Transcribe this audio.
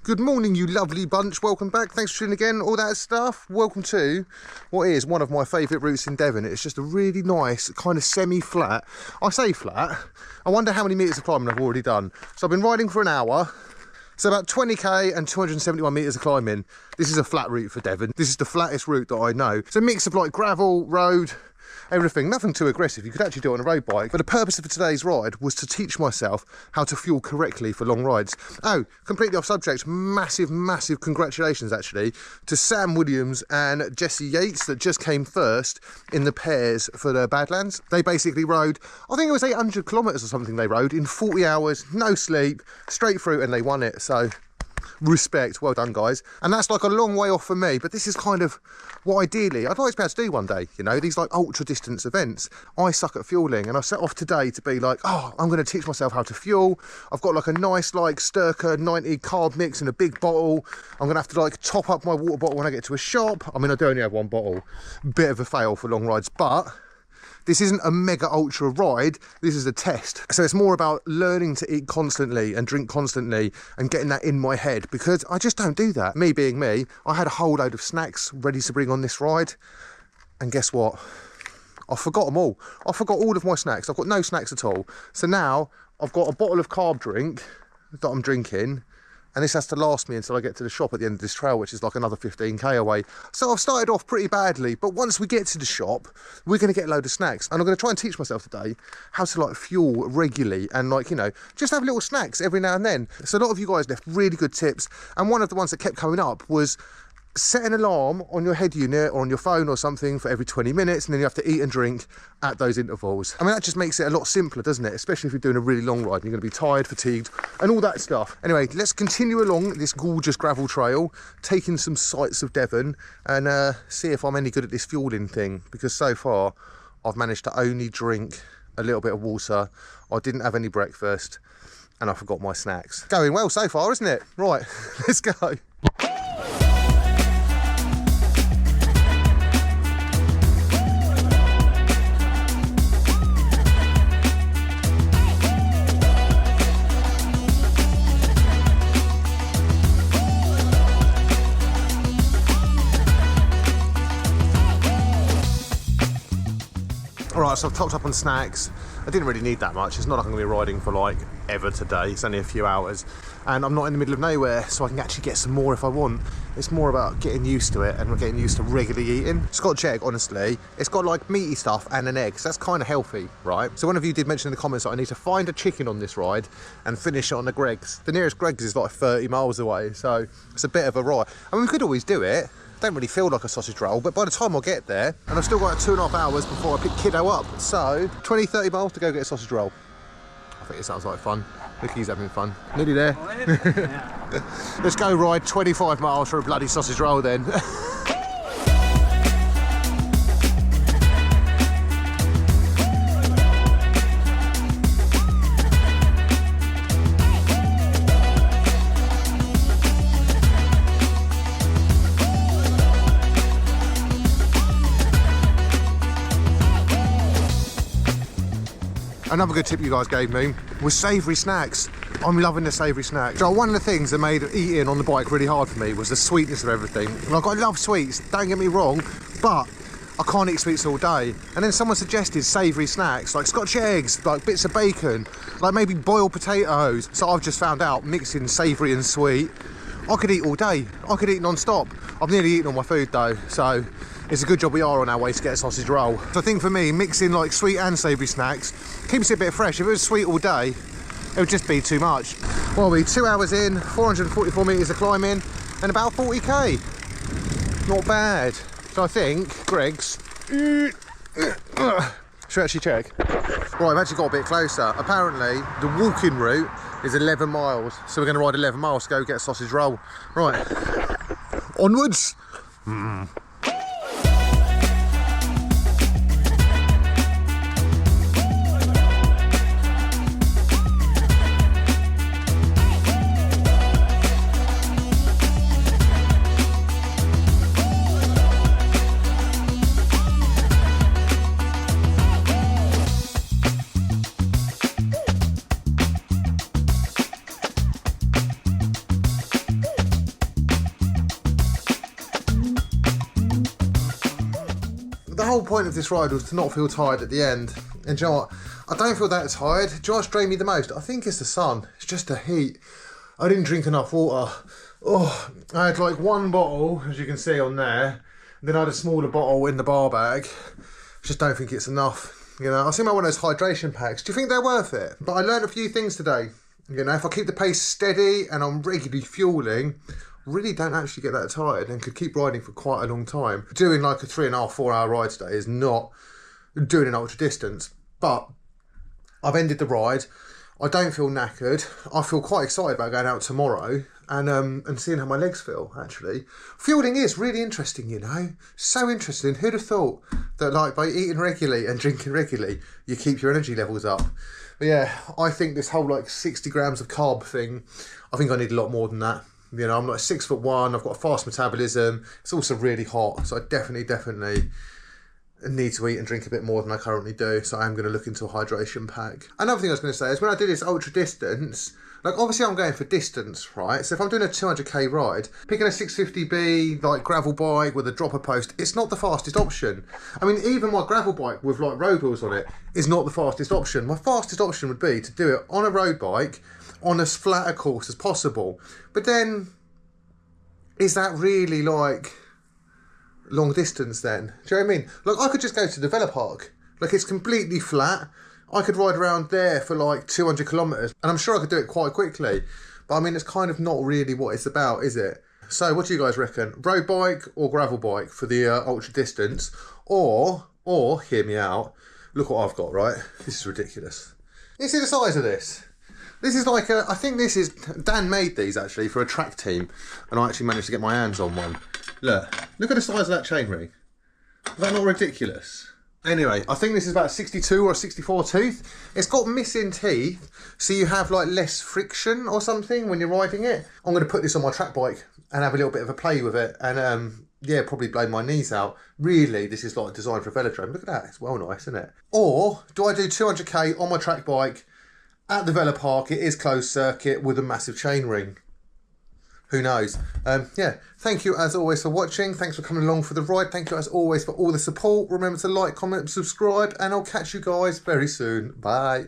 Good morning, you lovely bunch. Welcome back. Thanks for tuning again. All that stuff. Welcome to what is one of my favourite routes in Devon. It's just a really nice, kind of semi-flat. I say flat. I wonder how many metres of climbing I've already done. So I've been riding for an hour. So about 20k and 271 metres of climbing. This is a flat route for Devon. This is the flattest route that I know. It's a mix of like gravel, road, everything. Nothing too aggressive. You could actually do it on a road bike. But the purpose of today's ride was to teach myself how to fuel correctly for long rides. Oh, completely off subject. Massive, massive congratulations actually to Sam Williams and Jesse Yates that just came first in the pairs for the Badlands. They basically rode, I think it was 800 kilometres or something they rode in 40 hours, no sleep, straight through, and they won it. So respect, well done guys. And that's like a long way off for me, but this is kind of what ideally I'd like to be able to do one day, you know, these like ultra distance events. I suck at fueling, and I set off today to be like, oh, I'm going to teach myself how to fuel. I've got like a nice like Sturker 90 carb mix in a big bottle. I'm going to have to like top up my water bottle when I get to a shop. I mean, I do only have one bottle. Bit of a fail for long rides, but this isn't a mega ultra ride, this is a test. So it's more about learning to eat constantly and drink constantly and getting that in my head, because I just don't do that. Me being me, I had a whole load of snacks ready to bring on this ride, and guess what? I forgot them all. I forgot all of my snacks. I've got no snacks at all. So now I've got a bottle of carb drink that I'm drinking, and this has to last me until I get to the shop at the end of this trail, which is like another 15k away. So I've started off pretty badly, but once we get to the shop, we're going to get a load of snacks. And I'm going to try and teach myself today how to like fuel regularly and like, you know, just have little snacks every now and then. So a lot of you guys left really good tips. And one of the ones that kept coming up was set an alarm on your head unit or on your phone or something for every 20 minutes, and then you have to eat and drink at those intervals. I mean, that just makes it a lot simpler, doesn't it? Especially if you're doing a really long ride and you're going to be tired, fatigued, and all that stuff. Anyway, let's continue along this gorgeous gravel trail, taking some sights of Devon, and see if I'm any good at this fueling thing, because so far I've managed to only drink a little bit of water. I didn't have any breakfast, and I forgot my snacks. Going well so far, isn't it? Right, let's go. Alright, so I've topped up on snacks. I didn't really need that much. It's not like I'm going to be riding for like ever today. It's only a few hours. And I'm not in the middle of nowhere, so I can actually get some more if I want. It's more about getting used to it and getting used to regularly eating. Scotch egg, honestly, it's got like meaty stuff and an egg, so that's kind of healthy, right? So one of you did mention in the comments that I need to find a chicken on this ride and finish it on the Greggs. The nearest Greggs is like 30 miles away, so it's a bit of a ride. I mean, we could always do it. Don't really feel like a sausage roll, but by the time I get there, and I've still got 2.5 hours before I pick kiddo up, so 20-30 miles to go get a sausage roll. I think it sounds like fun. Nicky's having fun. Nearly there. Let's go ride 25 miles for a bloody sausage roll then. Another good tip you guys gave me was savoury snacks. I'm loving the savoury snacks. So one of the things that made eating on the bike really hard for me was the sweetness of everything. Like, I love sweets, don't get me wrong, but I can't eat sweets all day. And then someone suggested savoury snacks, like Scotch eggs, like bits of bacon, like maybe boiled potatoes. So I've just found out mixing savoury and sweet, I could eat all day. I could eat non-stop. I've nearly eaten all my food though, so it's a good job we are on our way to get a sausage roll. So I think for me, mixing like sweet and savoury snacks keeps it a bit fresh. If it was sweet all day, it would just be too much. Well, we're 2 hours in, 444 metres of climbing, and about 40k. Not bad. So I think Greggs. Should we actually check? Right, I've actually got a bit closer. Apparently, the walking route is 11 miles. So we're going to ride 11 miles to go get a sausage roll. Right, onwards. point of this ride was to not feel tired at the end. And do you know what? I don't feel that tired. Do you know what's drained me the most? I think it's the sun. It's just the heat. I didn't drink enough water. Oh, I had like one bottle, as you can see on there. Then I had a smaller bottle in the bar bag. Just don't think it's enough. You know, I think I want those hydration packs. Do you think they're worth it? But I learned a few things today. You know, if I keep the pace steady and I'm regularly fueling, really don't actually get that tired and could keep riding for quite a long time. Doing like a 3.5, 4 hour ride today is not doing an ultra distance. But I've ended the ride. I don't feel knackered. I feel quite excited about going out tomorrow and seeing how my legs feel, actually. Fueling is really interesting, you know. So interesting. Who'd have thought that, like, by eating regularly and drinking regularly, you keep your energy levels up? But yeah, I think this whole, like, 60 grams of carb thing, I think I need a lot more than that. You know, I'm like 6'1", I've got a fast metabolism. It's also really hot, so I definitely need to eat and drink a bit more than I currently do. So I am going to look into a hydration pack. Another thing I was going to say is when I do this ultra distance, like obviously I'm going for distance, right? So if I'm doing a 200k ride, picking a 650B like gravel bike with a dropper post, it's not the fastest option. I mean, even my gravel bike with like road wheels on it is not the fastest option. My fastest option would be to do it on a road bike on as flat a course as possible. But then, is that really like long distance then? Do you know what I mean? Like I could just go to the Vela Park. Like it's completely flat. I could ride around there for like 200 kilometres and I'm sure I could do it quite quickly. But I mean, it's kind of not really what it's about, is it? So what do you guys reckon? Road bike or gravel bike for the ultra distance? Or, hear me out, look what I've got, right? This is ridiculous. You see the size of this? This is like I think this is, Dan made these actually for a track team and I actually managed to get my hands on one. Look at the size of that chainring. Is that not ridiculous? Anyway, I think this is about 62 or 64 tooth. It's got missing teeth, so you have like less friction or something when you're riding it. I'm going to put this on my track bike and have a little bit of a play with it and yeah, probably blow my knees out. Really, this is like designed for velodrome. Look at that, it's well nice, isn't it? Or do I do 200k on my track bike at the Vela Park? It is closed circuit with a massive chainring. Who knows? Yeah, thank you as always for watching. Thanks for coming along for the ride. Thank you as always for all the support. Remember to like, comment, subscribe, and I'll catch you guys very soon. Bye.